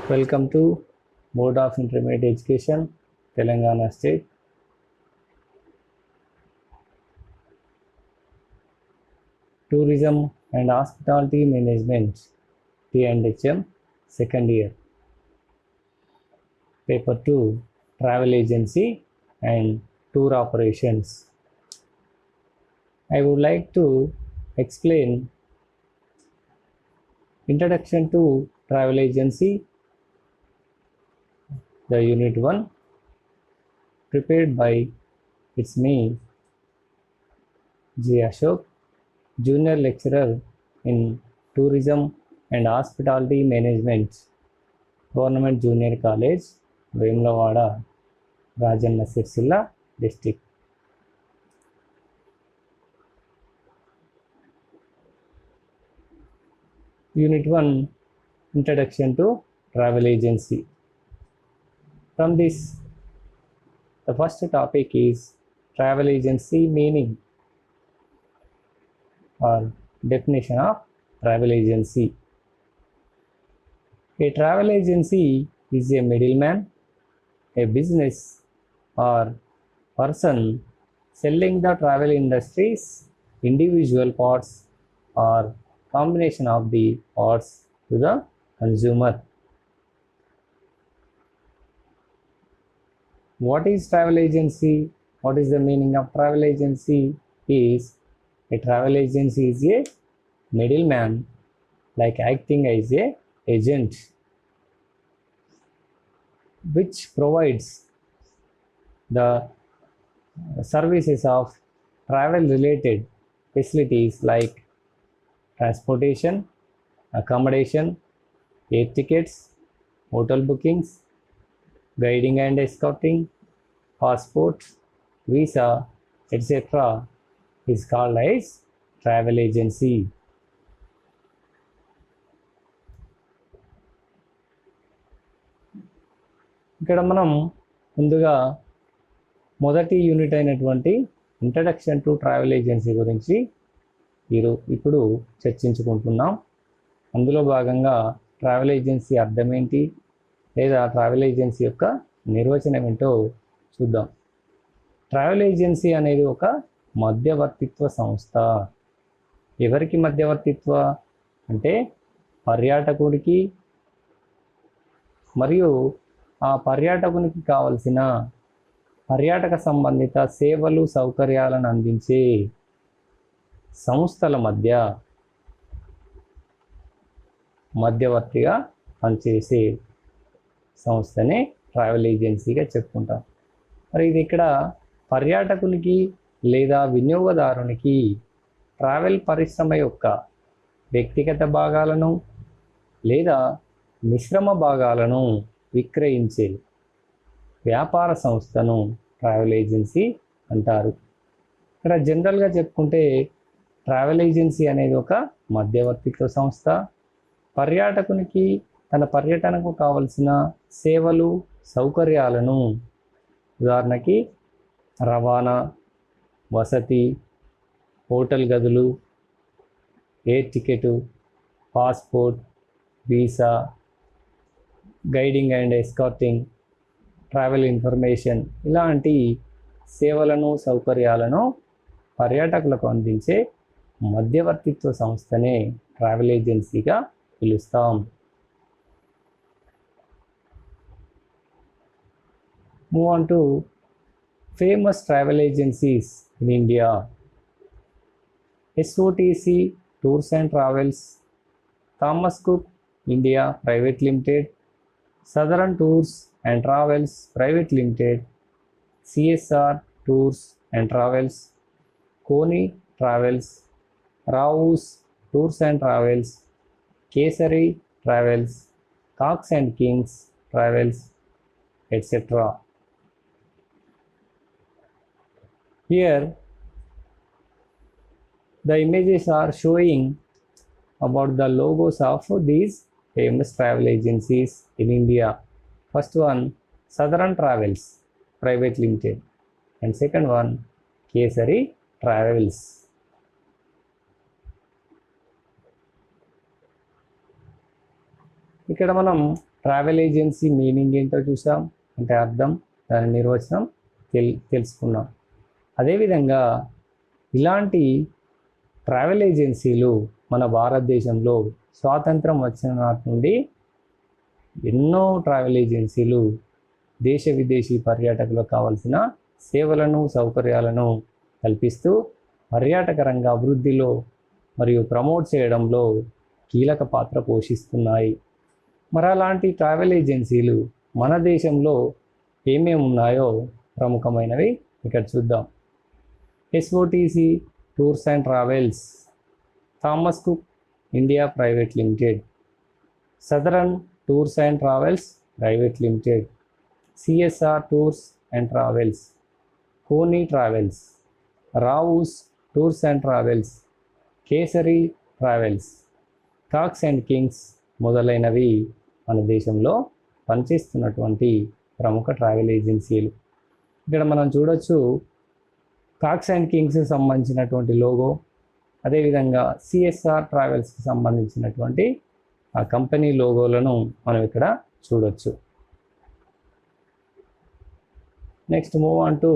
Welcome to Board of Intermediate Education, Telangana State. Tourism and Hospitality Management, T&HM, second year. Paper 2, Travel Agency and Tour Operations. I would like to explain Introduction to Travel Agency, the Unit 1, prepared by it's me, J. Ashok, Junior Lecturer in Tourism and Hospitality Management, Government Junior College, Vemlavada, Rajanna Sirsilla District. Unit 1, Introduction to Travel Agency. From this, the first topic is travel agency meaning or definition of travel agency. A travel agency is a middleman, a business or person selling the travel industry's individual parts or combination of the parts to the consumer. What is travel agency? What is the meaning of travel agency? Is a travel agency is a middleman, like acting as a agent, which provides the services of travel related facilities like transportation, accommodation, air tickets, hotel bookings, guiding and escorting, passport, visa, etc. is called as travel agency. ఇక్కడ మనం ముందుగా మొదటి unit అయినటువంటి introduction to travel agency గురించి ఇప్పుడు చర్చించుకుంటున్నాం. అందులో భాగంగా travel agency అర్థం ఏంటి లేదా ట్రావెల్ ఏజెన్సీ యొక్క నిర్వచనం ఏంటో చూద్దాం. ట్రావెల్ ఏజెన్సీ అనేది ఒక మధ్యవర్తిత్వ సంస్థ. ఎవరికి మధ్యవర్తిత్వ అంటే పర్యాటకుడికి మరియు ఆ పర్యాటకునికి కావలసిన పర్యాటక సంబంధిత సేవలు సౌకర్యాలను అందించే సంస్థల మధ్యవర్తిగా పనిచేసే సంస్థనే ట్రావెల్ ఏజెన్సీగా చెప్పుకుంటాం. మరి ఇది ఇక్కడ పర్యాటకునికి లేదా వినియోగదారునికి ట్రావెల్ పరిశ్రమ యొక్క వ్యక్తిగత భాగాలను లేదా మిశ్రమ భాగాలను విక్రయించే వ్యాపార సంస్థను ట్రావెల్ ఏజెన్సీ అంటారు. ఇక్కడ జనరల్గా చెప్పుకుంటే ట్రావెల్ ఏజెన్సీ అనేది ఒక మధ్యవర్తిత్వ సంస్థ. పర్యాటకునికి తన పర్యటనకు కావలసిన సేవలు సౌకర్యాలను, ఉదాహరణకి రవాణా, వసతి, హోటల్ గదులు, air ticket, passport, visa, guiding and escorting, travel information ఇలాంటి సేవలను సౌకర్యాలను పర్యాటకులకు అందించే మధ్యవర్తిత్వ సంస్థనే ట్రావెల్ ఏజెన్సీగా పిలుస్తాం. Move on to famous travel agencies in India. SOTC Tours and Travels, Thomas Cook India Private Limited, Southern Tours and Travels Private Limited, CSR Tours and Travels, Koni Travels, Rao's Tours and Travels, Kesari Travels, Cox and Kings Travels, etc. Here the images are showing about the logos of these famous travel agencies in India. First one, Southern Travels Private Limited, and second one, Kesari Travels. ఇక్కడ మనం travel agency meaning ఏంటో చూసాం, అంటే అర్థం, దాని నిర్వచనం తెలుసుకున్నాం. అదేవిధంగా ఇలాంటి ట్రావెల్ ఏజెన్సీలు మన భారతదేశంలో స్వాతంత్రం వచ్చిన నాటి నుండి ఎన్నో ట్రావెల్ ఏజెన్సీలు దేశ విదేశీ పర్యాటకులకు కావాల్సిన సేవలను సౌకర్యాలను కల్పిస్తూ పర్యాటక రంగ అభివృద్ధిలో మరియు ప్రమోట్ చేయడంలో కీలక పాత్ర పోషిస్తున్నాయి. మరి అలాంటి ట్రావెల్ ఏజెన్సీలు మన దేశంలో ఏమేమి ఉన్నాయో ప్రముఖమైనవి ఇక్కడ చూద్దాం. SOTC tours and travels, Thomas Cook India private limited, southern tours and travels private limited, CSR tours and travels, కోనీ travels, Rao's tours and travels, Kesari travels, Cox and Kings మొదలైనవి మన దేశంలో పనిచేస్తున్నటువంటి ప్రముఖ ట్రావెల్ ఏజెన్సీలు. ఇక్కడ మనం చూడొచ్చు కాక్స్ అండ్ కింగ్స్కి సంబంధించినటువంటి లోగో, అదేవిధంగా సిఎస్ఆర్ ట్రావెల్స్కి సంబంధించినటువంటి ఆ కంపెనీ లోగోలను మనం ఇక్కడ చూడొచ్చు. Next move on to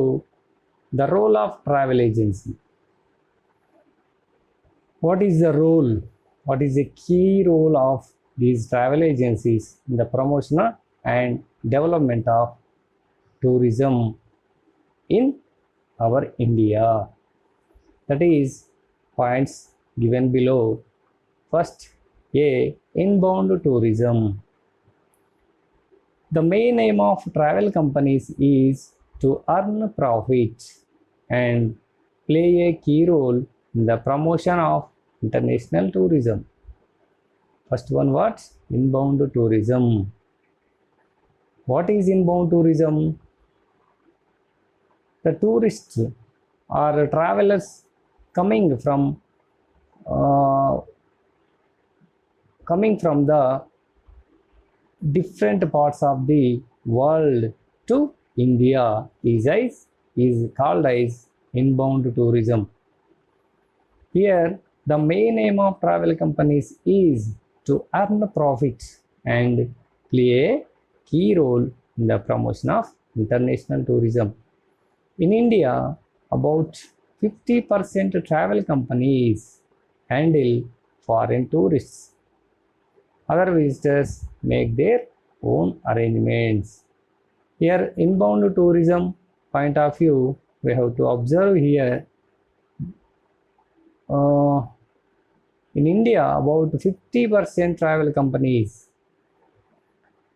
the role of travel agency. What is the role? What is the key role of these travel agencies in the promotion and development of tourism in our India? That is points given below. First, A, inbound tourism. The main aim of travel companies is to earn profit and play a key role in the promotion of international tourism. First one, what? Inbound tourism. What is inbound tourism? The tourists or travelers coming from the different parts of the world to India is called as inbound tourism. Here, the main aim of travel companies is to earn profit and play a key role in the promotion of international tourism. In India, about 50% travel companies handle foreign tourists. Other visitors make their own arrangements. Here, inbound tourism point of view, we have to observe here. In India, about 50% travel companies,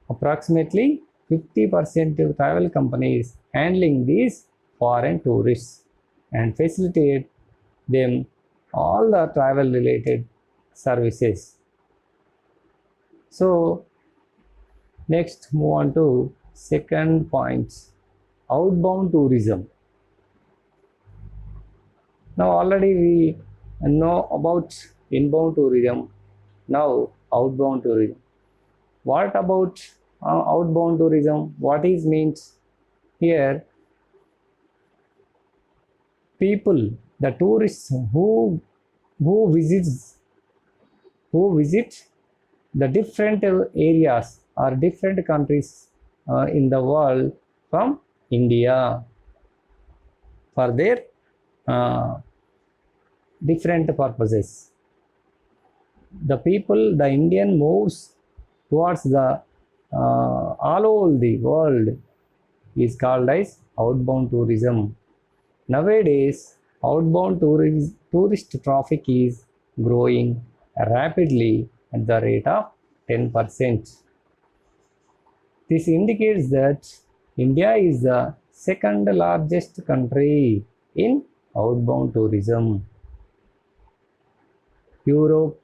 approximately 50% travel companies handling these foreign tourists and facilitate them all the travel related services. So next move on to second point, outbound tourism. Now already we know about inbound tourism. Now outbound tourism. What about outbound tourism? What is means here? People, the tourists who visit the different areas or different countries in the world from India for their different purposes. The Indian moves towards the all over the world is called as outbound tourism. Nowadays, outbound tourist traffic is growing rapidly at the rate of 10%. This indicates that India is the second largest country in outbound tourism. Europe,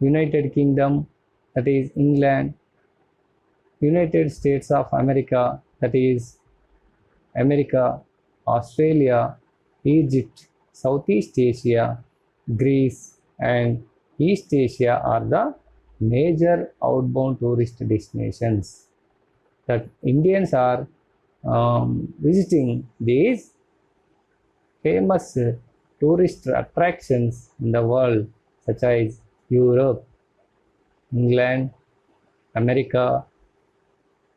United Kingdom, that is England, United States of America, that is America, Australia, Egypt, Southeast Asia, Greece, and East Asia are the major outbound tourist destinations that Indians are visiting these famous tourist attractions in the world, such as Europe, England, America,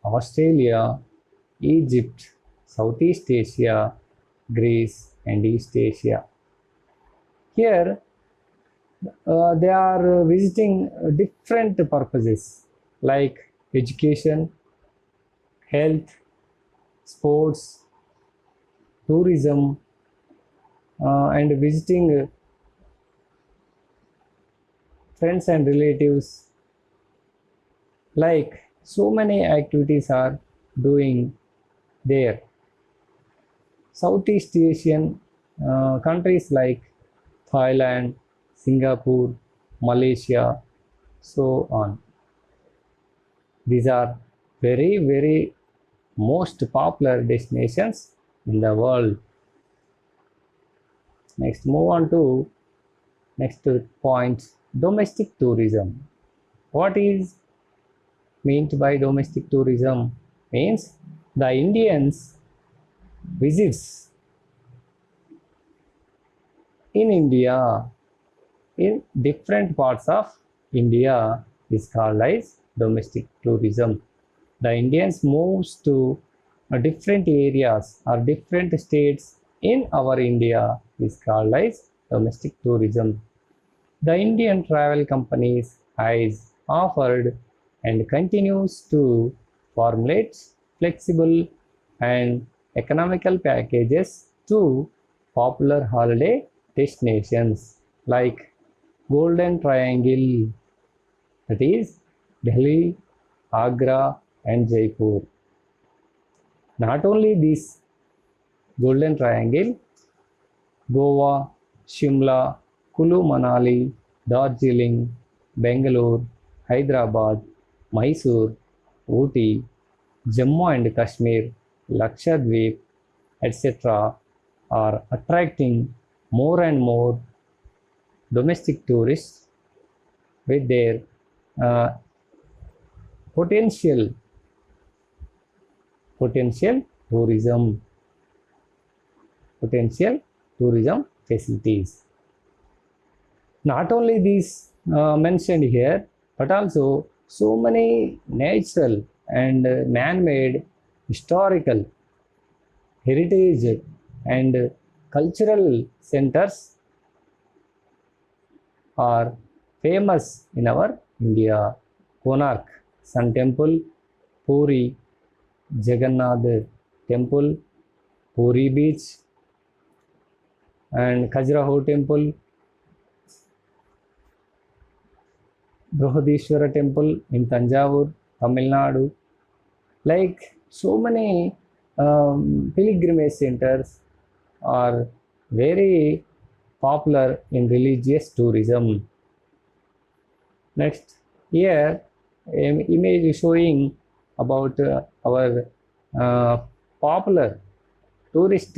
Australia, Egypt, Southeast Asia, Greece, and East Asia. Here, they are visiting different purposes like education, health, sports, tourism, and visiting friends and relatives. Like so many activities are doing there. Southeast Asian countries like Thailand, Singapore, Malaysia, so on. These are very most popular destinations in the world. Next, move on to next point, domestic tourism. What is meant by domestic tourism? Means the Indians visits in India in different parts of India is called as domestic tourism. The Indians moves to different areas or different states in our India is called as domestic tourism. The Indian travel companies has offered and continues to formulate flexible and economical packages to popular holiday destinations like Golden Triangle, that is Delhi, Agra, and Jaipur. Not only this Golden Triangle, Goa, Shimla, Kulu Manali, Darjeeling, Bangalore, Hyderabad, Mysore, Ooty, Jammu and Kashmir, Lakshadweep, etc. are attracting more and more domestic tourists with their uh, potential tourism facilities. Not only these mentioned here, but also so many natural and man-made historical heritage and cultural centers are famous in our India. Konark Sun Temple, Puri Jagannath Temple, Puri Beach, and Khajuraho Temple, Brihadishwara Temple in Tanjavur, Tamil Nadu. Like so many pilgrimage centers are very popular in religious tourism. Next, here an image showing about our popular tourist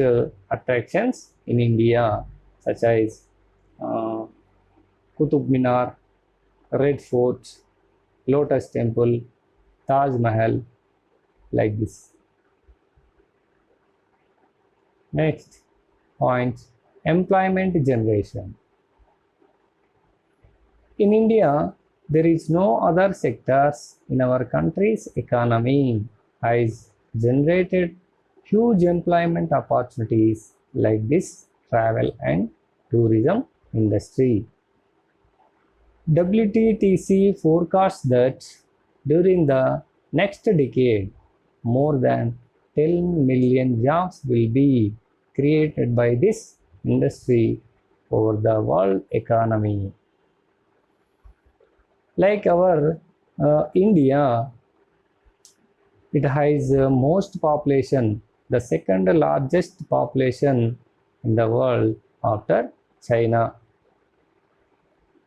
attractions in India, such as Qutub Minar, Red Fort, Lotus Temple, Taj Mahal, like this. Next point, employment generation. In India, there is no other sectors in our country's economy has generated huge employment opportunities like this travel and tourism industry. WTTC forecasts that during the next decade, more than 10 million jobs will be created by this industry over the world economy. Like our India, it has most population, the second largest population in the world after China.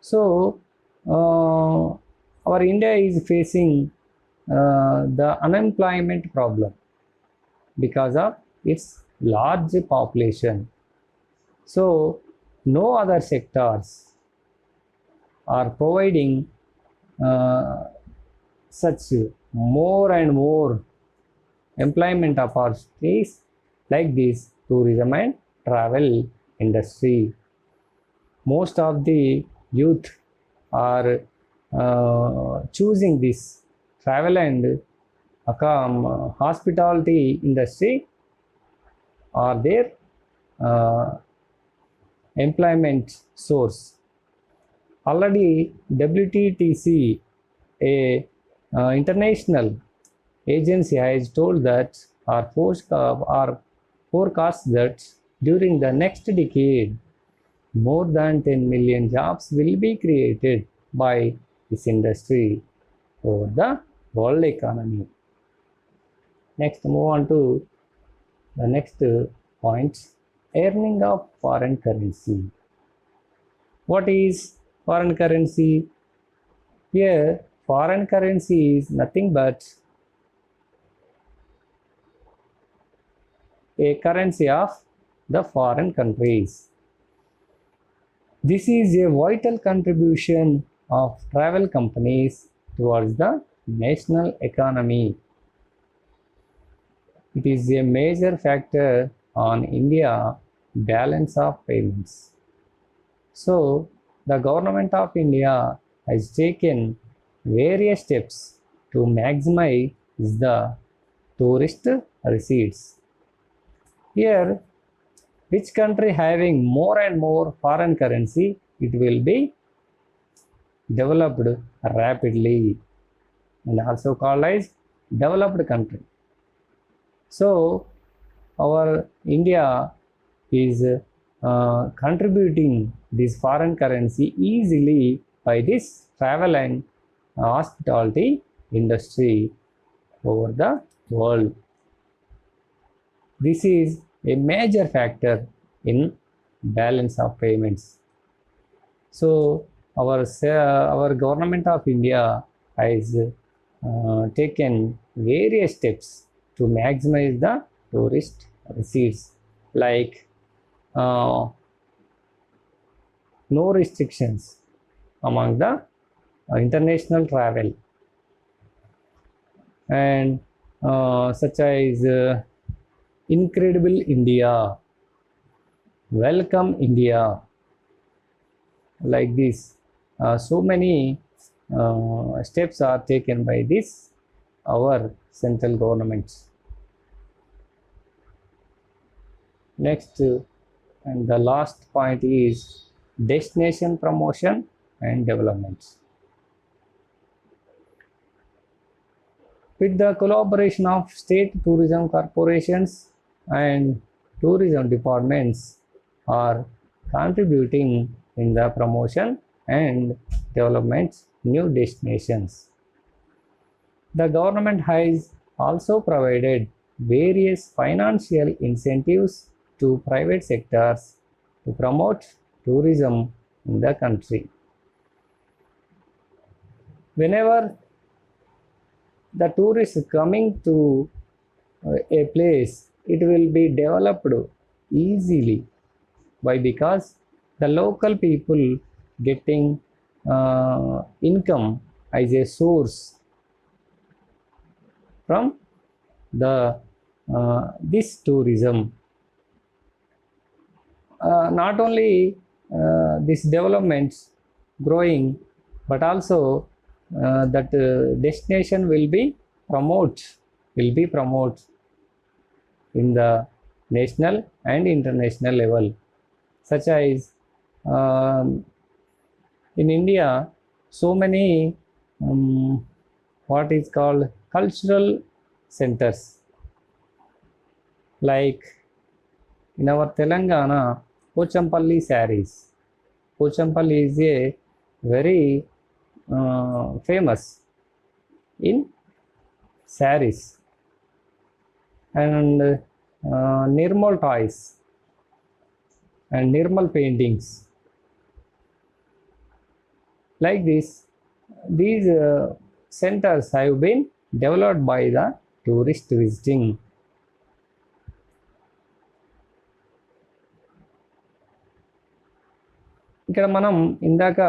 So, our India is facing the unemployment problem because of its large population. So, no other sectors are providing such more and more employment opportunities like this tourism and travel industry. Most of the youth are choosing this travel and hospitality industry are their employment source. Already WTTC, a international agency, has told that our forecast that during the next decade more than 10 million jobs will be created by this industry for the world economy. Next, move on to the next point, earning of foreign currency. What is foreign currency? Here, foreign currency is nothing but a currency of the foreign countries. This is a vital contribution of travel companies towards the national economy. It is a major factor on India balance of payments. So, the government of India has taken various steps to maximize the tourist receipts. Here, which country having more and more foreign currency, it will be developed rapidly and also called as developed country. So, our India is contributing this foreign currency easily by this travel and hospitality industry over the world. This is a major factor in balance of payments. So our government of India has taken various steps to maximize the tourist receipts, like no restrictions among the international travel, and such as Incredible India, Welcome India, like this. So many steps are taken by this our central government. Next and the last point is destination promotion and development. With the collaboration of state tourism corporations and tourism departments are contributing in the promotion and development new destinations. The government has also provided various financial incentives to private sectors to promote tourism in the country. Whenever the tourist is coming to a place, it will be developed easily. Why? Because the local people getting income as a source from the this tourism. Not only this developments growing, but also that destination will be promoted in the national and international level, such as in India so many what is called cultural centers, like in our Telangana, Pochampalli sarees. Pochampalli is a very famous in sarees, and Nirmal toys and Nirmal paintings. Like this, these centers have been developed by the tourist visiting. ఇక్కడ మనం ఇందాక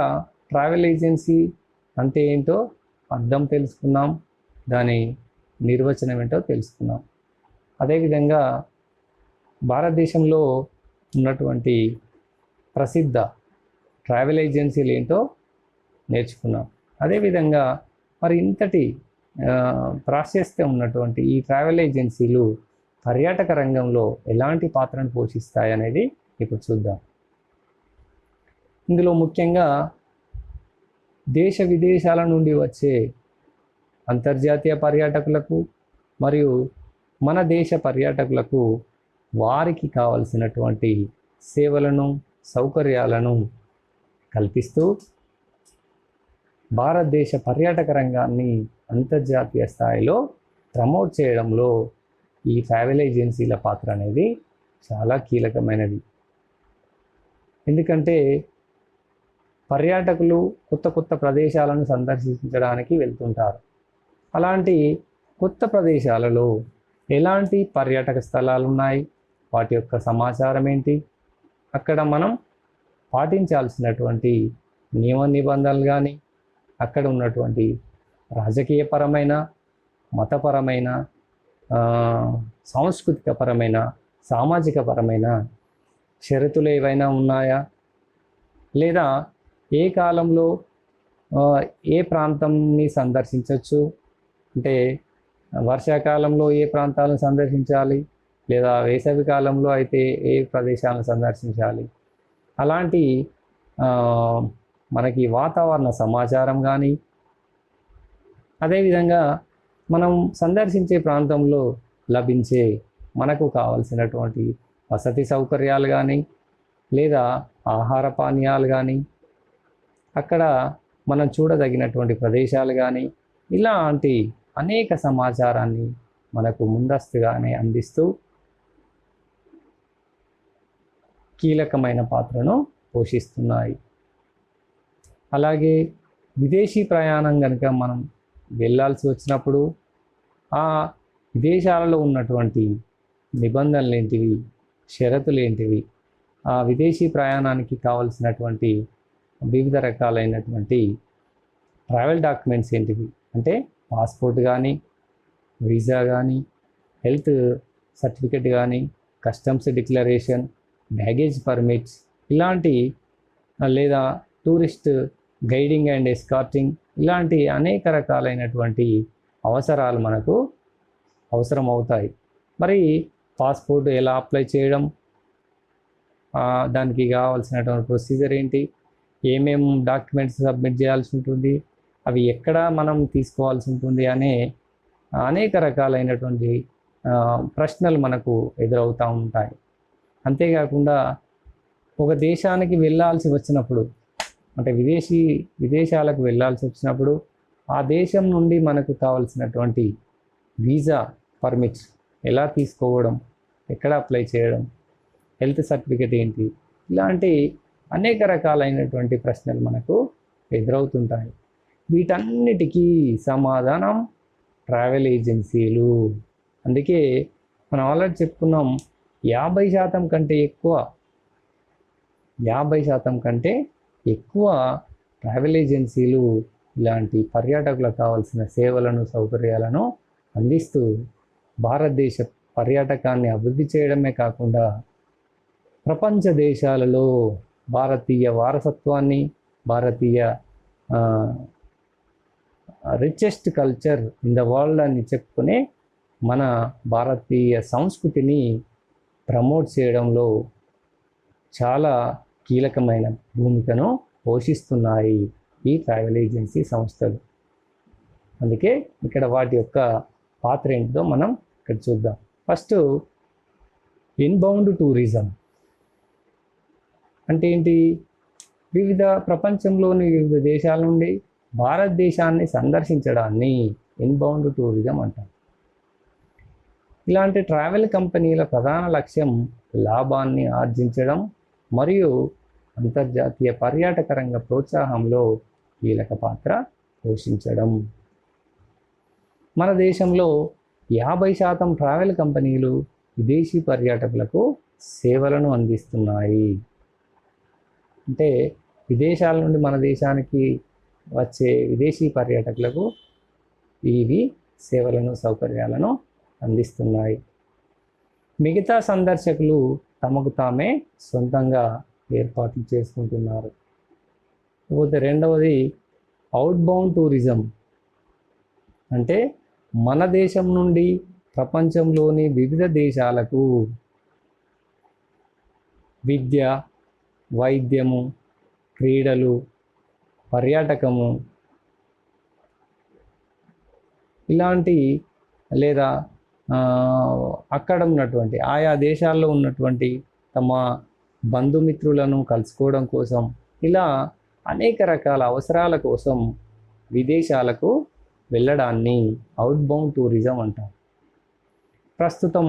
travel agency అంటే ఏంటో అర్థం తెలుసుకున్నాం, దాని నిర్వచనం ఏంటో తెలుసుకున్నాం. అదేవిధంగా భారతదేశంలో ఉన్నటువంటి ప్రసిద్ధ ట్రావెల్ ఏజెన్సీలు ఏంటో నేర్చుకున్నాం. అదేవిధంగా మరి ఇంతటి ప్రాశస్త్యం ఉన్నటువంటి ఈ ట్రావెల్ ఏజెన్సీలు పర్యాటక రంగంలో ఎలాంటి పాత్రను పోషిస్తాయి అనేది ఇప్పుడు చూద్దాం. ఇందులో ముఖ్యంగా దేశ విదేశాల నుండి వచ్చే అంతర్జాతీయ పర్యాటకులకు మరియు మన దేశ పర్యాటకులకు వారికి కావలసినటువంటి సేవలను సౌకర్యాలను కల్పిస్తూ భారతదేశ పర్యాటక రంగాన్ని అంతర్జాతీయ స్థాయిలో ప్రమోట్ చేయడంలో ఈ ట్రావెల్ ఏజెన్సీల పాత్ర అనేది చాలా కీలకమైనది. ఎందుకంటే పర్యాటకులు కొత్త కొత్త ప్రదేశాలను సందర్శించడానికి వెళ్తుంటారు. అలాంటి కొత్త ప్రదేశాలలో ఎలాంటి పర్యాటక స్థలాలు ఉన్నాయి, వాటి యొక్క సమాచారం ఏంటి, అక్కడ మనం పాటించాల్సినటువంటి నియమ నిబంధనలు కానీ, అక్కడ ఉన్నటువంటి రాజకీయపరమైన మతపరమైన సాంస్కృతికపరమైన సామాజికపరమైన షరతులు ఏవైనా ఉన్నాయా, లేదా ఏ కాలంలో ఏ ప్రాంతంని సందర్శించవచ్చు, అంటే వర్షాకాలంలో ఏ ప్రాంతాలను సందర్శించాలి, లేదా వేసవి కాలంలో అయితే ఏ ప్రదేశాలను సందర్శించాలి, అలాంటి మనకి వాతావరణ సమాచారం కానీ, అదేవిధంగా మనం సందర్శించే ప్రాంతంలో లభించే మనకు కావలసినటువంటి వసతి సౌకర్యాలు కానీ, లేదా ఆహార పానీయాలు కానీ, అక్కడ మనం చూడదగినటువంటి ప్రదేశాలు కానీ, ఇలాంటి అనేక సమాచారాన్ని మనకు ముందస్తుగానే అందిస్తూ కీలకమైన పాత్రను పోషిస్తున్నాయి. అలాగే విదేశీ ప్రయాణం కనుక మనం వెళ్ళాల్సి వచ్చినప్పుడు ఆ విదేశాలలో ఉన్నటువంటి నిబంధనలు ఏంటివి, షరతులు ఏంటివి, ఆ విదేశీ ప్రయాణానికి కావలసినటువంటి వివిధ రకాలైనటువంటి ట్రావెల్ డాక్యుమెంట్స్ ఏంటివి, అంటే పాస్పోర్ట్ కానీ, వీసా కానీ, హెల్త్ సర్టిఫికెట్ కానీ, కస్టమ్స్ డిక్లరేషన్, బ్యాగేజ్ పర్మిట్స్, ఇలాంటి లేదా టూరిస్ట్ గైడింగ్ అండ్ ఎస్కార్టింగ్, ఇలాంటి అనేక రకాలైనటువంటి అవసరాలు మనకు అవసరం అవుతాయి. మరి పాస్పోర్ట్ ఎలా అప్లై చేయడం, దానికి కావాల్సినటువంటి ప్రొసీజర్ ఏంటి, ఏమేం డాక్యుమెంట్స్ సబ్మిట్ చేయాల్సి ఉంటుంది, అవి ఎక్కడ మనం తీసుకోవాల్సి ఉంటుంది అనే అనేక రకాలైనటువంటి ప్రశ్నలు మనకు ఎదురవుతూ ఉంటాయి. అంతేకాకుండా ఒక దేశానికి వెళ్ళాల్సి వచ్చినప్పుడు, అంటే విదేశాలకు వెళ్ళాల్సి వచ్చినప్పుడు ఆ దేశం నుండి మనకు కావాల్సినటువంటి వీసా పర్మిట్స్ ఎలా తీసుకోవడం, ఎక్కడ అప్లై చేయడం, హెల్త్ సర్టిఫికెట్ ఏంటి, ఇలాంటి అనేక రకాలైనటువంటి ప్రశ్నలు మనకు ఎదురవుతుంటాయి. వీటన్నిటికీ సమాధానం ట్రావెల్ ఏజెన్సీలు. అందుకే మనం ఆల్రెడీ చెప్పుకున్నాం, 50% కంటే ఎక్కువ ట్రావెల్ ఏజెన్సీలు ఇలాంటి పర్యాటకులకు కావాల్సిన సేవలను సౌకర్యాలను అందిస్తూ భారతదేశ పర్యాటకాన్ని అభివృద్ధి చేయడమే కాకుండా ప్రపంచ దేశాలలో భారతీయ వారసత్వాన్ని, భారతీయ richest culture in the world అని చెప్పుకునే మన భారతీయ సంస్కృతిని ప్రమోట్ చేయడంలో చాలా కీలకమైన భూమికను పోషిస్తున్నాయి ఈ ట్రావెల్ ఏజెన్సీ సంస్థలు. అందుకే ఇక్కడ వాటి యొక్క పాత్ర ఏంటిదో మనం ఇక్కడ చూద్దాం. ఫస్ట్, ఇన్బౌండ్ టూరిజం అంటే ఏంటి? ప్రపంచంలోని వివిధ దేశాల నుండి భారతదేశాన్ని సందర్శించడాన్ని ఇన్బౌండ్ టూరిజం అంటారు. ఇలాంటి ట్రావెల్ కంపెనీల ప్రధాన లక్ష్యం లాభాన్ని ఆర్జించడం మరియు అంతర్జాతీయ పర్యాటక రంగ ప్రోత్సాహంలో కీలక పాత్ర పోషించడం. మన దేశంలో 50% ట్రావెల్ కంపెనీలు విదేశీ పర్యాటకులకు సేవలను అందిస్తున్నాయి. అంటే విదేశాల నుండి మన దేశానికి వచ్చే విదేశీ పర్యాటకులకు ఇవి సేవలను సౌకర్యాలను అందిస్తున్నాయి. మిగతా సందర్శకులు తమకు తామే సొంతంగా ఏర్పాట్లు చేసుకుంటున్నారు. ఇకపోతే రెండవది, అవుట్బౌండ్ టూరిజం అంటే మన దేశం నుండి ప్రపంచంలోని వివిధ దేశాలకు విద్య, వైద్యము, క్రీడలు, పర్యాటకము ఇలాంటి లేదా అక్కడ ఉన్నటువంటి ఆయా దేశాల్లో ఉన్నటువంటి తమ బంధుమిత్రులను కలుసుకోవడం కోసం ఇలా అనేక రకాల అవసరాల కోసం విదేశాలకు వెళ్ళడాన్ని అవుట్బౌండ్ టూరిజం అంటారు. ప్రస్తుతం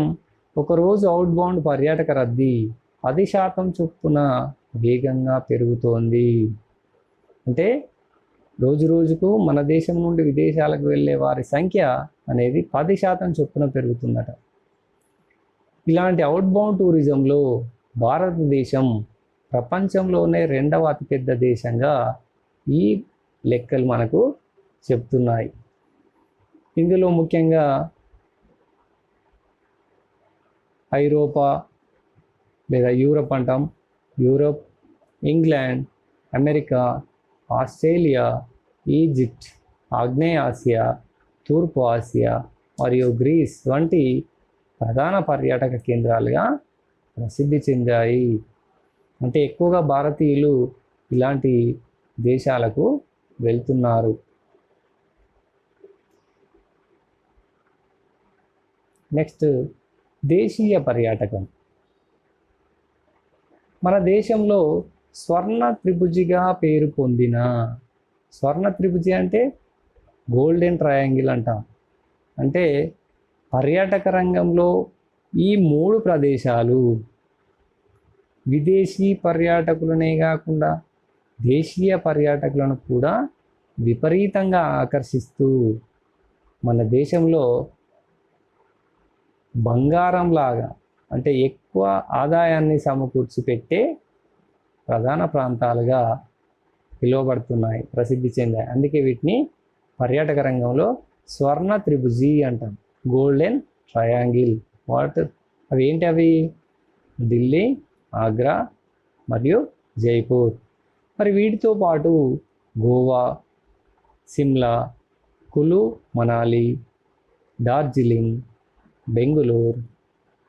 ఒకరోజు అవుట్బౌండ్ పర్యాటక రద్దీ 10% చొప్పున వేగంగా పెరుగుతోంది. అంటే రోజు రోజుకు మన దేశం నుండి విదేశాలకు వెళ్ళే వారి సంఖ్య అనేది 10% చొప్పున పెరుగుతుందట. ఇలాంటి అవుట్బౌండ్ టూరిజంలో భారతదేశం ప్రపంచంలోనే 2వ అతిపెద్ద దేశంగా ఈ లెక్కలు మనకు చెప్తున్నాయి. ఇందులో ముఖ్యంగా ఐరోపా లేదా యూరప్ అంటాం, Europe, England, America, Australia, Egypt, ఆగ్నేయ ఆసియా, తూర్పు ఆసియా మరియు గ్రీస్ వంటి ప్రధాన పర్యాటక కేంద్రాలుగా ప్రసిద్ధి చెందాయి. అంటే ఎక్కువగా భారతీయులు ఇలాంటి దేశాలకు వెళ్తున్నారు. నెక్స్ట్ దేశీయ పర్యాటకం. మన దేశంలో స్వర్ణ త్రిభుజిగా పేరు పొందిన, స్వర్ణ త్రిభుజి అంటే గోల్డెన్ ట్రయాంగిల్ అంటాం. అంటే పర్యాటక రంగంలో ఈ 3 ప్రదేశాలు విదేశీ పర్యాటకులనే కాకుండా దేశీయ పర్యాటకులను కూడా విపరీతంగా ఆకర్షిస్తూ మన దేశంలో బంగారంలాగా అంటే ఎక్కువ ఆదాయాన్ని సమకూర్చి పెట్టే ప్రధాన ప్రాంతాలుగా పిలువబడుతున్నాయి, ప్రసిద్ధి చెందాయి. అందుకే వీటిని పర్యాటక రంగంలో స్వర్ణ త్రిభుజి అంటాం, గోల్డెన్ ట్రయాంగిల్. అవి ఏంటి? అవి ఢిల్లీ, ఆగ్రా మరియు జైపూర్. మరి వీటితో పాటు గోవా, సిమ్లా, కులు మనాలి, డార్జిలింగ్, బెంగుళూరు,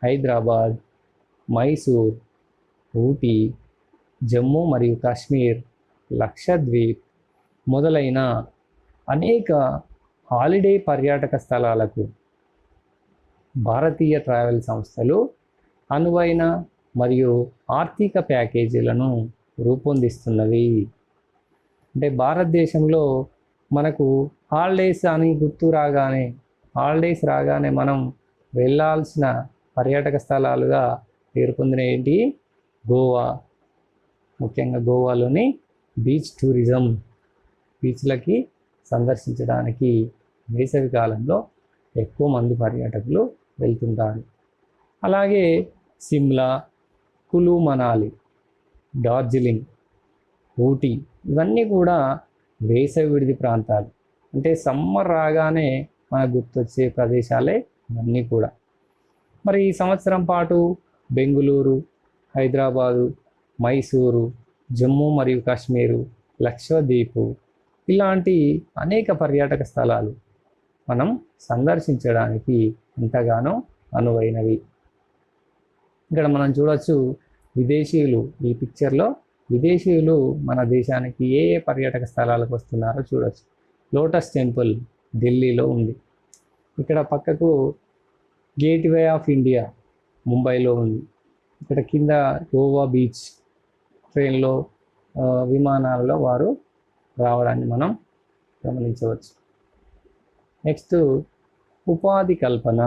హైదరాబాద్, మైసూర్, ఊటీ, జమ్మూ మరియు కాశ్మీర్, లక్షద్వీప్ మొదలైన అనేక హాలిడే పర్యాటక స్థలాలకు భారతీయ ట్రావెల్ సంస్థలు అనువైన మరియు ఆర్థిక ప్యాకేజీలను రూపొందిస్తున్నవి. అంటే భారతదేశంలో మనకు హాలిడేస్ అని హాలిడేస్ రాగానే మనం వెళ్ళాల్సిన పర్యాటక స్థలాలుగా పేరు పొందిన ఏంటి? గోవా. ముఖ్యంగా గోవాలోని బీచ్ టూరిజం, బీచ్లకి సందర్శించడానికి వేసవి కాలంలో ఎక్కువ మంది పర్యాటకులు వెళ్తుంటారు. అలాగే సిమ్లా, కులు మనాలి, డార్జిలింగ్, ఊటీ ఇవన్నీ కూడా వేసవి విడిది ప్రాంతాలు. అంటే సమ్మర్ రాగానే మనకు గుర్తొచ్చే ప్రదేశాలే ఇవన్నీ కూడా. మరి ఈ సంవత్సరం పాటు బెంగుళూరు, హైదరాబాదు, మైసూరు, జమ్మూ మరియు కాశ్మీరు, లక్షద్వీపు ఇలాంటి అనేక పర్యాటక స్థలాలు మనం సందర్శించడానికి ఎంతగానో అనువైనవి. ఇక్కడ మనం చూడవచ్చు విదేశీయులు, ఈ పిక్చర్లో విదేశీయులు మన దేశానికి ఏ ఏ పర్యాటక స్థలాలకు వస్తున్నారో చూడవచ్చు. లోటస్ టెంపుల్ ఢిల్లీలో ఉంది. ఇక్కడ పక్కకు గేట్వే ఆఫ్ ఇండియా ముంబైలో ఉంది. ఇక్కడ కింద గోవా బీచ్, ట్రైన్లో విమానాలలో వారు రావడాన్ని మనం గమనించవచ్చు. నెక్స్ట్ ఉపాధి కల్పన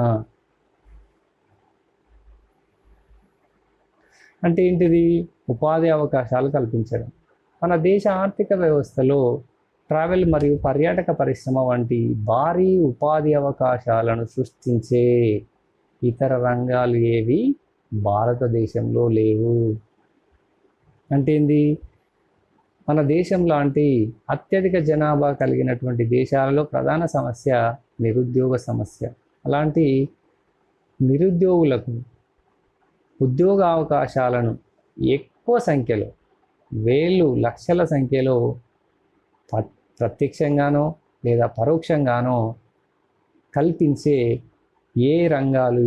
అంటే ఏంటిది? ఉపాధి అవకాశాలు కల్పించడం. మన దేశ ఆర్థిక వ్యవస్థలో ట్రావెల్ మరియు పర్యాటక పరిశ్రమ వంటి భారీ ఉపాధి అవకాశాలను సృష్టించే ఇతర రంగాలు ఏవి భారతదేశంలో లేవు. అంటే ఏంది? మన దేశం లాంటి అత్యధిక జనాభా కలిగినటువంటి దేశాలలో ప్రధాన సమస్య నిరుద్యోగ సమస్య. అలాంటి నిరుద్యోగులకు ఉద్యోగ అవకాశాలను ఎక్కువ సంఖ్యలో, వేలు లక్షల సంఖ్యలో ప్రత్యక్షంగానో లేదా పరోక్షంగానో కల్పించే ఏ రంగాలు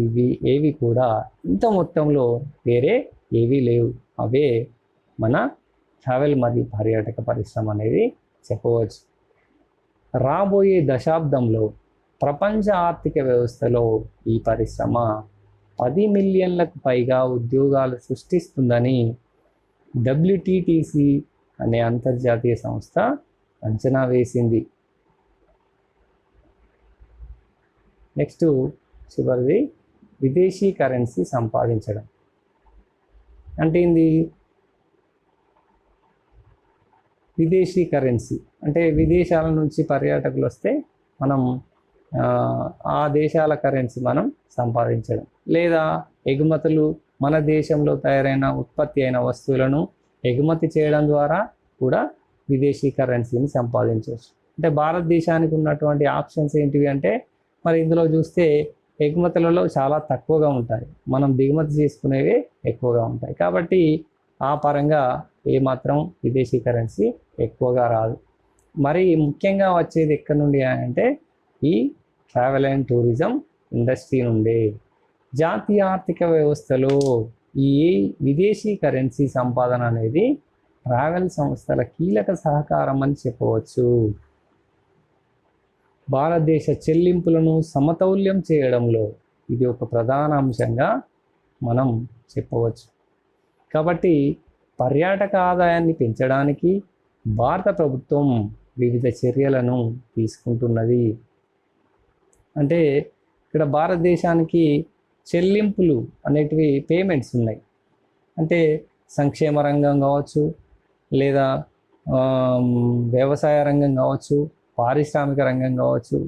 ఏవి కూడా ఇంత మొత్తంలో వేరే ఏవీ లేవు. అవే మన ట్రావెల్ మరియు పర్యాటక పరిశ్రమ అనేది చెప్పవచ్చు. రాబోయే దశాబ్దంలో ప్రపంచ ఆర్థిక వ్యవస్థలో ఈ పరిశ్రమ 10 మిలియన్లకు పైగా ఉద్యోగాలు సృష్టిస్తుందని WTTC అనే అంతర్జాతీయ సంస్థ అంచనా వేసింది. నెక్స్ట్ చివరిది విదేశీ కరెన్సీ సంపాదించడం అంటే ఏంది? విదేశీ కరెన్సీ అంటే విదేశాల నుంచి పర్యాటకులు వస్తే మనం ఆ దేశాల కరెన్సీ మనం సంపాదించడం, లేదా ఎగుమతులు మన దేశంలో తయారైన ఉత్పత్తి అయిన వస్తువులను ఎగుమతి చేయడం ద్వారా కూడా విదేశీ కరెన్సీని సంపాదించవచ్చు. అంటే భారతదేశానికి ఉన్నటువంటి ఆప్షన్స్ ఏంటివి అంటే మరి ఇందులో చూస్తే ఎగుమతులలో చాలా తక్కువగా ఉంటాయి, మనం దిగుమతి చేసుకునేవి ఎక్కువగా ఉంటాయి. కాబట్టి ఆ పరంగా ఏమాత్రం విదేశీ కరెన్సీ ఎక్కువగా రాదు. మరి ముఖ్యంగా వచ్చేది ఎక్కడి నుండి అంటే ఈ ట్రావెల్ అండ్ టూరిజం ఇండస్ట్రీ నుండి. జాతీయ ఆర్థిక వ్యవస్థలో ఈ విదేశీ కరెన్సీ సంపాదన అనేది ట్రావెల్ సంస్థల కీలక సహకారం అని చెప్పవచ్చు. భారతదేశ చెల్లింపులను సమతౌల్యం చేయడంలో ఇది ఒక ప్రధాన అంశంగా మనం చెప్పవచ్చు. కాబట్టి పర్యాటక ఆదాయాన్ని పెంచడానికి భారత ప్రభుత్వం వివిధ చర్యలను తీసుకుంటున్నది. అంటే ఇక్కడ భారతదేశానికి చెల్లింపులు అనేటివి పేమెంట్స్ ఉన్నాయి. అంటే సంక్షేమ రంగం కావచ్చు, లేదా వ్యవసాయ రంగం కావచ్చు, పారిశ్రామిక రంగం కావచ్చు,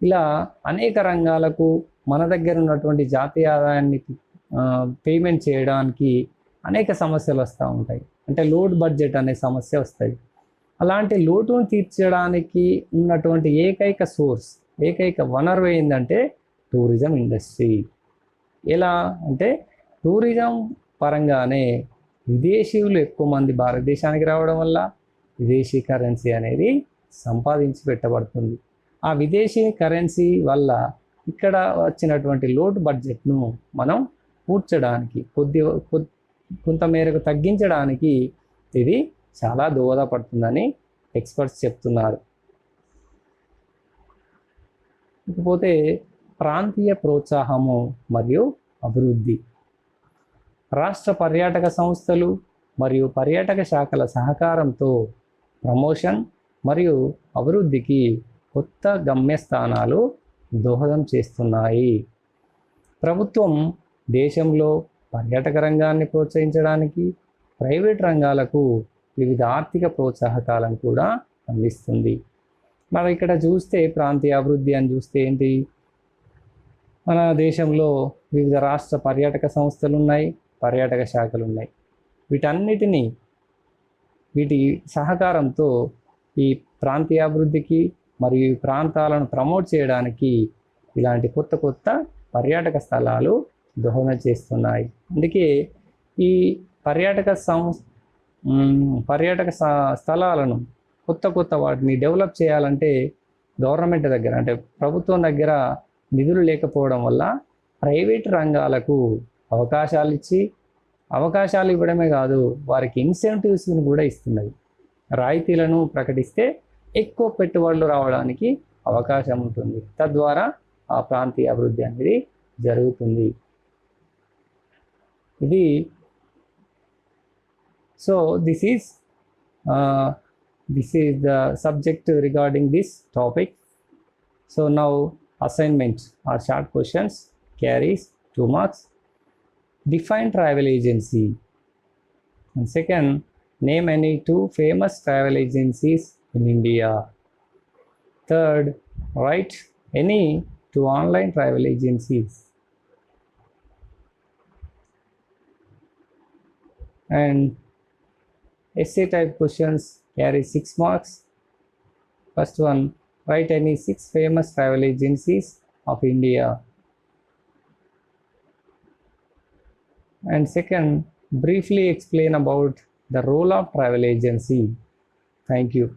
ఇలా అనేక రంగాలకు మన దగ్గర ఉన్నటువంటి జాతీయ ఆదాయాన్ని పేమెంట్ చేయడానికి అనేక సమస్యలు వస్తూ ఉంటాయి. అంటే లోడ్ బడ్జెట్ అనే సమస్య వస్తుంది. అలాంటి లోటును తీర్చడానికి ఉన్నటువంటి ఏకైక వనరు ఏంటంటే టూరిజం ఇండస్ట్రీ. ఎలా అంటే టూరిజం పరంగానే విదేశీయులు ఎక్కువ మంది భారతదేశానికి రావడం వల్ల విదేశీ కరెన్సీ అనేది సంపాదించి పెట్టబడుతుంది. ఆ విదేశీ కరెన్సీ వల్ల ఇక్కడ వచ్చినటువంటి లోటు బడ్జెట్ను మనం పూడ్చడానికి కొంతమేరకు తగ్గించడానికి ఇది చాలా దోహదపడుతుందని ఎక్స్పర్ట్స్ చెప్తున్నారు. ఇకపోతే ప్రాంతీయ ప్రోత్సాహము మరియు అభివృద్ధి. రాష్ట్ర పర్యాటక సంస్థలు మరియు పర్యాటక శాఖల సహకారంతో ప్రమోషన్ మరియు అభివృద్ధికి కొత్త గమ్యస్థానాలు దోహదం చేస్తున్నాయి. ప్రభుత్వం దేశంలో పర్యాటక రంగాన్ని ప్రోత్సహించడానికి ప్రైవేట్ రంగాలకు వివిధ ఆర్థిక ప్రోత్సాహకాలను కూడా అందిస్తుంది. మనం ఇక్కడ చూస్తే ప్రాంతీయ అభివృద్ధి అని చూస్తే ఏంటి, మన దేశంలో వివిధ రాష్ట్ర పర్యాటక సంస్థలు ఉన్నాయి, పర్యాటక శాఖలు ఉన్నాయి. వీటి సహకారంతో ఈ ప్రాంతీయ అభివృద్ధికి మరియు ప్రాంతాలను ప్రమోట్ చేయడానికి ఇలాంటి కొత్త పర్యాటక స్థలాలు దోహదం చేస్తున్నాయి. అందుకే ఈ పర్యాటక స్థలాలను కొత్త వాటిని డెవలప్ చేయాలంటే గవర్నమెంట్ దగ్గర అంటే ప్రభుత్వం దగ్గర నిధులు లేకపోవడం వల్ల ప్రైవేట్ రంగాలకు అవకాశాలు ఇవ్వడమే కాదు, వారికి ఇన్సెంటివ్స్ని కూడా ఇస్తున్నది. రాయితీలను ప్రకటిస్తే ఎక్కువ పెట్టుబడులు రావడానికి అవకాశం ఉంటుంది. తద్వారా ఆ ప్రాంతీయ అభివృద్ధి అనేది జరుగుతుంది. ఇది so this is the subject regarding this topic. So now assignment or short questions carries 2 marks. Define travel agency. And second, name any 2 famous travel agencies in India. Third, write any 2 online travel agencies. And essay type questions carry 6 marks. First one, write any 6 famous travel agencies of India. And second, briefly explain about the role of travel agency. Thank you.